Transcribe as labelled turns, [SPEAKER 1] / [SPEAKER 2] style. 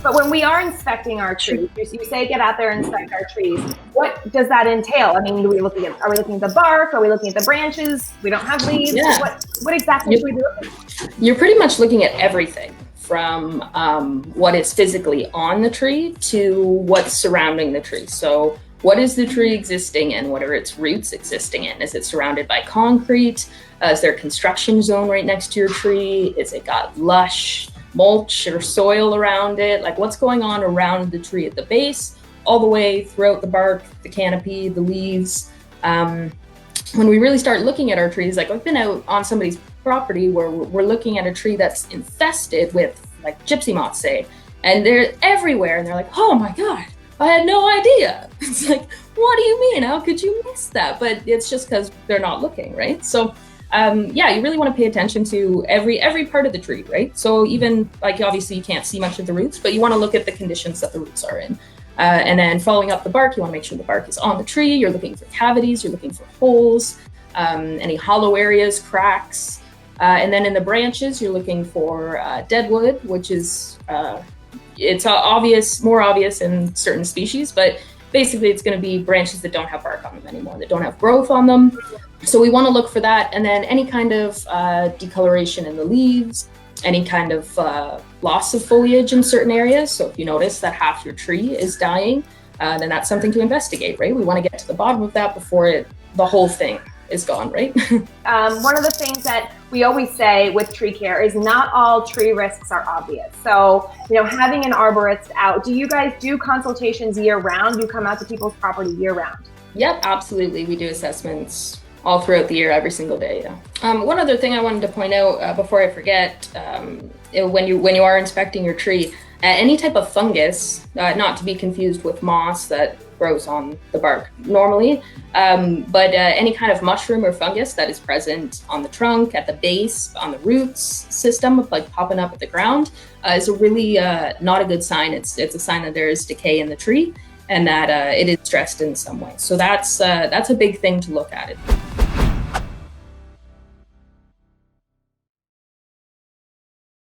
[SPEAKER 1] But when we are inspecting our trees, you say get out there and inspect our trees. What does that entail? I mean, are we looking at the bark? Are we looking at the branches? We don't have leaves.
[SPEAKER 2] Yeah.
[SPEAKER 1] What exactly should we be looking at?
[SPEAKER 2] You're pretty much looking at everything from what is physically on the tree to what's surrounding the tree. So what is the tree existing in? What are its roots existing in? Is it surrounded by concrete? Is there a construction zone right next to your tree? Is it got lush mulch or soil around it? Like, what's going on around the tree at the base, all the way throughout the bark, the canopy, the leaves. When we really start looking at our trees, like I've been out on somebody's property where we're looking at a tree that's infested with like gypsy moths, say, and they're everywhere, and they're like, oh my God, I had no idea. It's like, what do you mean? How could you miss that? But it's just because they're not looking, right? So yeah, you really want to pay attention to every part of the tree, right? So even like, obviously you can't see much of the roots, but you want to look at the conditions that the roots are in. And then following up the bark, you want to make sure the bark is on the tree. You're looking for cavities, you're looking for holes, any hollow areas, cracks. And then in the branches, you're looking for deadwood, which is, it's more obvious in certain species, but basically it's going to be branches that don't have bark on them anymore, that don't have growth on them. So we want to look for that. And then any kind of decoloration in the leaves, any kind of loss of foliage in certain areas. So if you notice that half your tree is dying, then that's something to investigate, right? We want to get to the bottom of that before the whole thing is gone, right?
[SPEAKER 1] One of the things that we always say with tree care is not all tree risks are obvious. So, having an arborist out, do you guys do consultations year round? Do you come out to people's property year round?
[SPEAKER 2] Yep, absolutely. We do assessments all throughout the year, every single day. Yeah. One other thing I wanted to point out before I forget, when you are inspecting your tree, any type of fungus, not to be confused with moss that grows on the bark normally, but any kind of mushroom or fungus that is present on the trunk, at the base, on the roots system, like popping up at the ground, is a really not a good sign. It's a sign that there is decay in the tree and that it is stressed in some way. So that's a big thing to look at.